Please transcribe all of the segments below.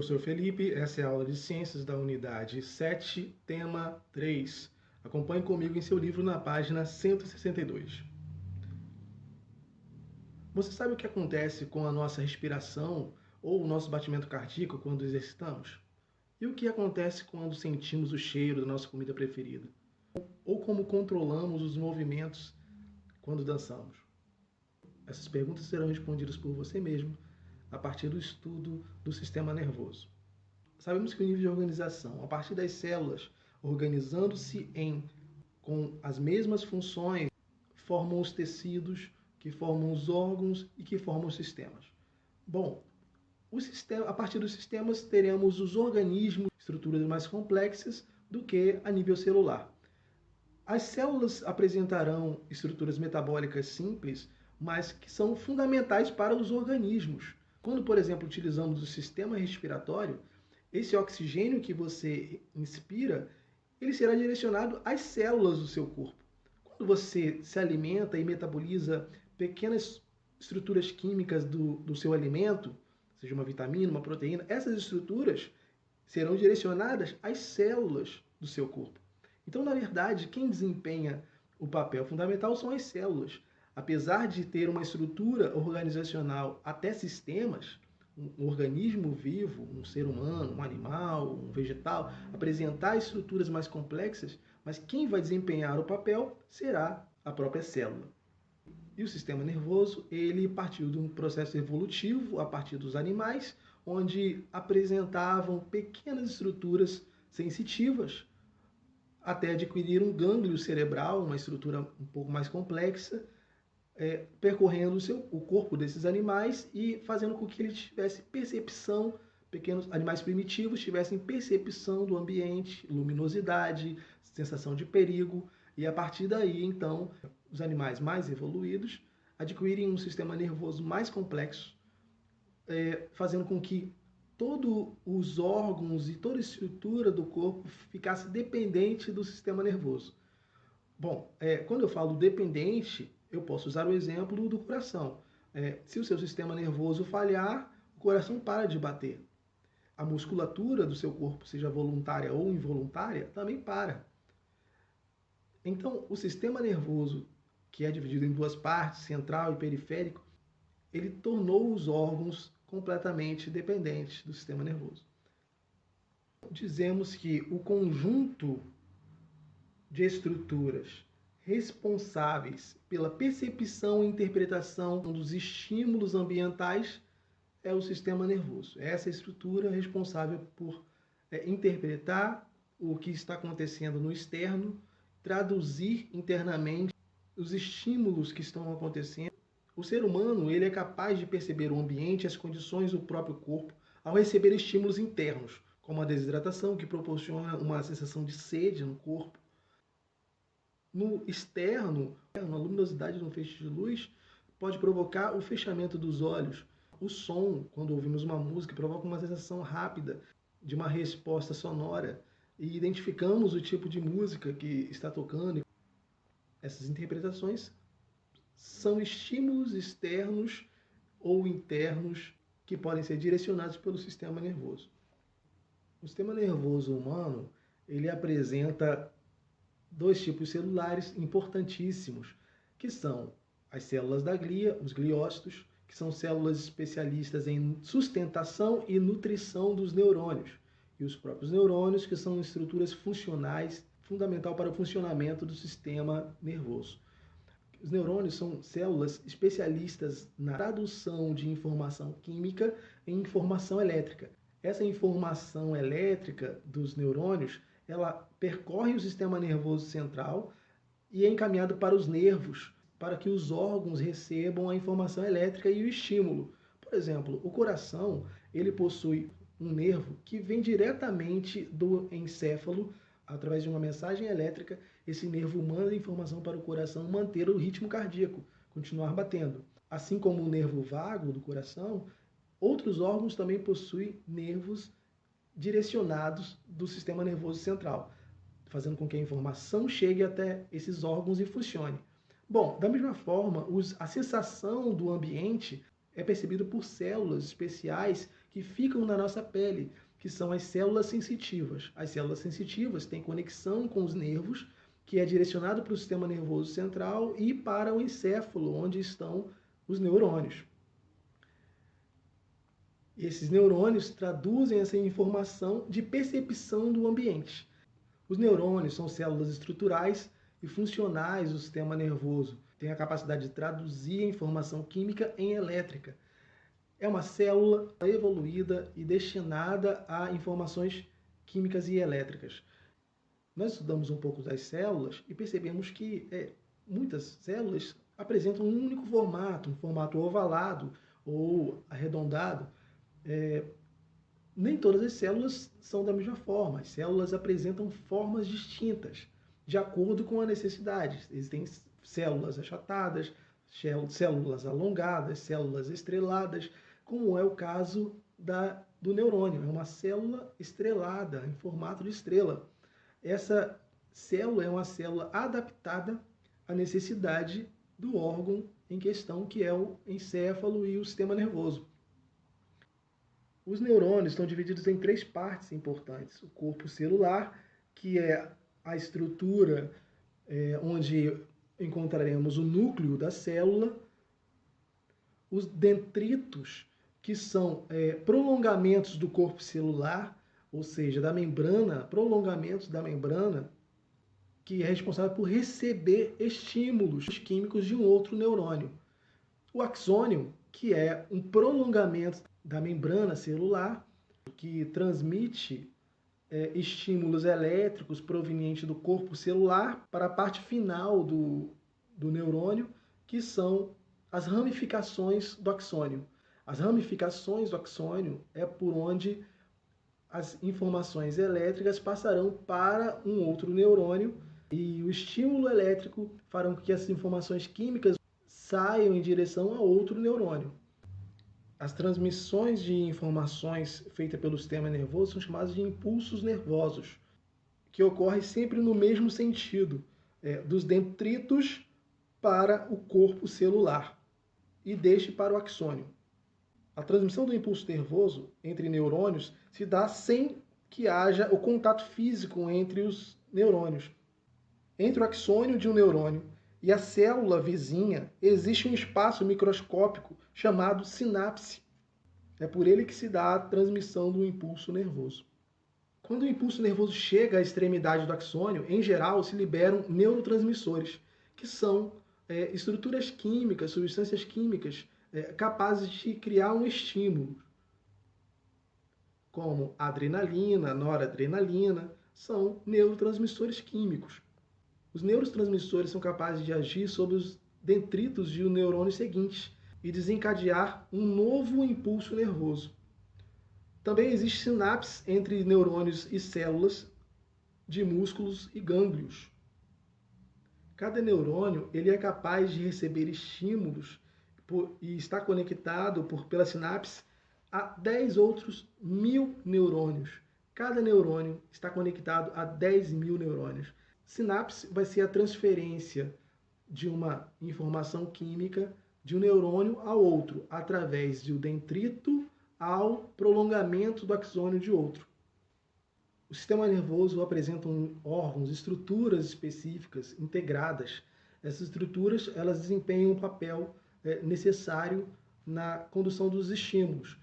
Professor Felipe, essa é a aula de Ciências da Unidade 7, tema 3. Acompanhe comigo em seu livro na página 162. Você sabe o que acontece com a nossa respiração ou o nosso batimento cardíaco quando exercitamos? E o que acontece quando sentimos o cheiro da nossa comida preferida? Ou como controlamos os movimentos quando dançamos? Essas perguntas serão respondidas por você mesmo a partir do estudo do sistema nervoso. Sabemos que o nível de organização, a partir das células, organizando-se com as mesmas funções, formam os tecidos, que formam os órgãos e que formam os sistemas. Bom, a partir dos sistemas teremos os organismos, estruturas mais complexas do que a nível celular. As células apresentarão estruturas metabólicas simples, mas que são fundamentais para os organismos. Quando, por exemplo, utilizamos o sistema respiratório, esse oxigênio que você inspira, ele será direcionado às células do seu corpo. Quando você se alimenta e metaboliza pequenas estruturas químicas do seu alimento, seja uma vitamina, uma proteína, essas estruturas serão direcionadas às células do seu corpo. Então, na verdade, quem desempenha o papel fundamental são as células. Apesar de ter uma estrutura organizacional até sistemas, um organismo vivo, um ser humano, um animal, um vegetal, apresentar estruturas mais complexas, mas quem vai desempenhar o papel será a própria célula. E o sistema nervoso, ele partiu de um processo evolutivo a partir dos animais, onde apresentavam pequenas estruturas sensitivas, até adquirir um gânglio cerebral, uma estrutura um pouco mais complexa, percorrendo o corpo desses animais e fazendo com que eles tivessem percepção, pequenos animais primitivos tivessem percepção do ambiente, luminosidade, sensação de perigo, e a partir daí, então, os animais mais evoluídos adquirem um sistema nervoso mais complexo, fazendo com que todos os órgãos e toda a estrutura do corpo ficasse dependente do sistema nervoso. Bom, quando eu falo dependente, eu posso usar o exemplo do coração. Se o seu sistema nervoso falhar, o coração para de bater. A musculatura do seu corpo, seja voluntária ou involuntária, também para. Então, o sistema nervoso, que é dividido em duas partes, central e periférico, ele tornou os órgãos completamente dependentes do sistema nervoso. Dizemos que o conjunto de estruturas responsáveis pela percepção e interpretação dos estímulos ambientais é o sistema nervoso. É essa estrutura responsável por interpretar o que está acontecendo no externo, traduzir internamente os estímulos que estão acontecendo. O ser humano, ele é capaz de perceber o ambiente, as condições do próprio corpo ao receber estímulos internos, como a desidratação, que proporciona uma sensação de sede no corpo. No externo, a luminosidade de um feixe de luz pode provocar o fechamento dos olhos. O som, quando ouvimos uma música, provoca uma sensação rápida de uma resposta sonora e identificamos o tipo de música que está tocando. Essas interpretações são estímulos externos ou internos que podem ser direcionados pelo sistema nervoso. O sistema nervoso humano, ele apresenta dois tipos celulares importantíssimos, que são as células da glia, os gliócitos, que são células especialistas em sustentação e nutrição dos neurônios, e os próprios neurônios, que são estruturas funcionais, fundamental para o funcionamento do sistema nervoso. Os neurônios são células especialistas na tradução de informação química em informação elétrica. Essa informação elétrica dos neurônios, ela percorre o sistema nervoso central e é encaminhada para os nervos, para que os órgãos recebam a informação elétrica e o estímulo. Por exemplo, o coração, ele possui um nervo que vem diretamente do encéfalo, através de uma mensagem elétrica. Esse nervo manda informação para o coração manter o ritmo cardíaco, continuar batendo. Assim como o nervo vago do coração, outros órgãos também possuem nervos direcionados do sistema nervoso central, fazendo com que a informação chegue até esses órgãos e funcione. Bom, da mesma forma, a sensação do ambiente é percebida por células especiais que ficam na nossa pele, que são as células sensitivas. As células sensitivas têm conexão com os nervos, que é direcionado para o sistema nervoso central e para o encéfalo, onde estão os neurônios. Esses neurônios traduzem essa informação de percepção do ambiente. Os neurônios são células estruturais e funcionais do sistema nervoso. Têm a capacidade de traduzir a informação química em elétrica. É uma célula evoluída e destinada a informações químicas e elétricas. Nós estudamos um pouco das células e percebemos que muitas células apresentam um único formato, um formato ovalado ou arredondado. Nem todas as células são da mesma forma. As células apresentam formas distintas, de acordo com a necessidade. Existem células achatadas, células alongadas, células estreladas, como é o caso do neurônio. É uma célula estrelada, em formato de estrela. Essa célula é uma célula adaptada à necessidade do órgão em questão, que é o encéfalo e o sistema nervoso. Os neurônios estão divididos em 3 partes importantes. O corpo celular, que é a estrutura onde encontraremos o núcleo da célula. Os dendritos, que são prolongamentos do corpo celular, ou seja, da membrana, prolongamentos da membrana, que é responsável por receber estímulos químicos de um outro neurônio. O axônio, que é um prolongamento da membrana celular, que transmite estímulos elétricos provenientes do corpo celular para a parte final do neurônio, que são as ramificações do axônio. As ramificações do axônio é por onde as informações elétricas passarão para um outro neurônio e o estímulo elétrico fará com que essas informações químicas saiam em direção a outro neurônio. As transmissões de informações feitas pelo sistema nervoso são chamadas de impulsos nervosos, que ocorrem sempre no mesmo sentido, dos dendritos para o corpo celular e deste para o axônio. A transmissão do impulso nervoso entre neurônios se dá sem que haja o contato físico entre os neurônios. Entre o axônio de um neurônio e a célula vizinha existe um espaço microscópico chamado sinapse. É por ele que se dá a transmissão do impulso nervoso. Quando o impulso nervoso chega à extremidade do axônio, em geral se liberam neurotransmissores, que são estruturas químicas, substâncias químicas capazes de criar um estímulo, como adrenalina, noradrenalina, são neurotransmissores químicos. Os neurotransmissores são capazes de agir sobre os dendritos de um neurônio seguinte e desencadear um novo impulso nervoso. Também existe sinapse entre neurônios e células de músculos e gânglios. Cada neurônio ele é capaz de receber estímulos e está conectado pela sinapse a 10 outros 1000 neurônios. Cada neurônio está conectado a 10.000 neurônios. Sinapse vai ser a transferência de uma informação química de um neurônio ao outro, através do dendrito ao prolongamento do axônio de outro. O sistema nervoso apresenta órgãos, estruturas específicas, integradas. Essas estruturas elas desempenham um papel necessário na condução dos estímulos.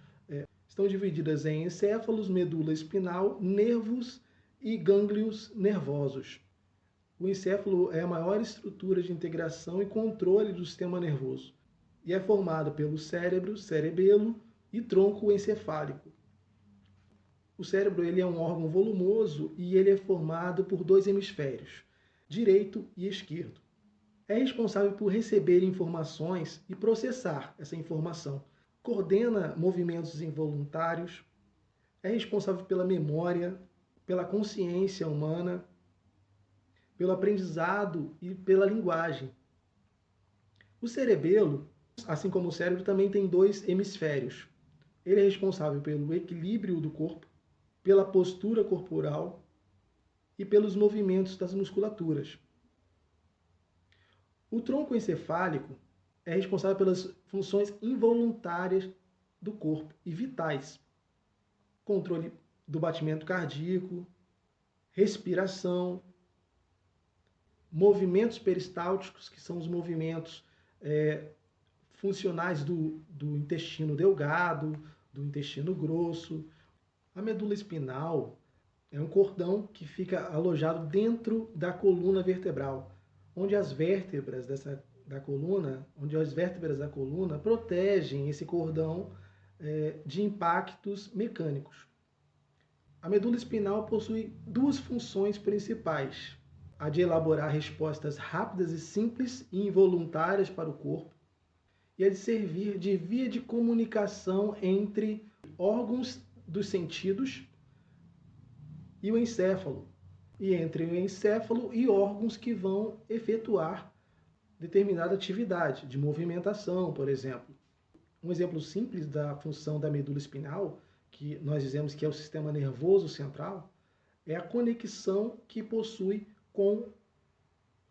Estão divididas em encéfalos, medula espinal, nervos e gânglios nervosos. O encéfalo é a maior estrutura de integração e controle do sistema nervoso e é formado pelo cérebro, cerebelo e tronco encefálico. O cérebro ele é um órgão volumoso e ele é formado por 2 hemisférios, direito e esquerdo. É responsável por receber informações e processar essa informação. Coordena movimentos involuntários, é responsável pela memória, pela consciência humana, pelo aprendizado e pela linguagem. O cerebelo, assim como o cérebro, também tem 2 hemisférios. Ele é responsável pelo equilíbrio do corpo, pela postura corporal e pelos movimentos das musculaturas. O tronco encefálico é responsável pelas funções involuntárias do corpo e vitais. controle do batimento cardíaco, respiração, movimentos peristálticos, que são os movimentos funcionais do intestino delgado, do intestino grosso. A medula espinal é um cordão que fica alojado dentro da coluna vertebral, onde as vértebras da coluna protegem esse cordão de impactos mecânicos. A medula espinal possui duas funções principais: a de elaborar respostas rápidas e simples e involuntárias para o corpo, e a de servir de via de comunicação entre órgãos dos sentidos e o encéfalo, e entre o encéfalo e órgãos que vão efetuar determinada atividade de movimentação, por exemplo. Um exemplo simples da função da medula espinal, que nós dizemos que é o sistema nervoso central, é a conexão que possui com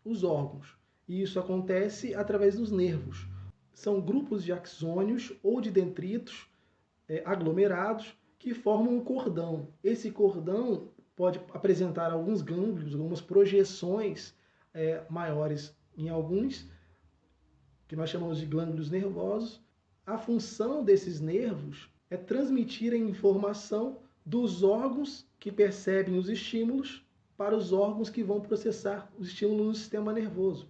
os órgãos. E isso acontece através dos nervos. São grupos de axônios ou de dendritos aglomerados que formam um cordão. Esse cordão pode apresentar alguns gânglios, algumas projeções maiores em alguns, que nós chamamos de gânglios nervosos. A função desses nervos é transmitir a informação dos órgãos que percebem os estímulos para os órgãos que vão processar os estímulos no sistema nervoso.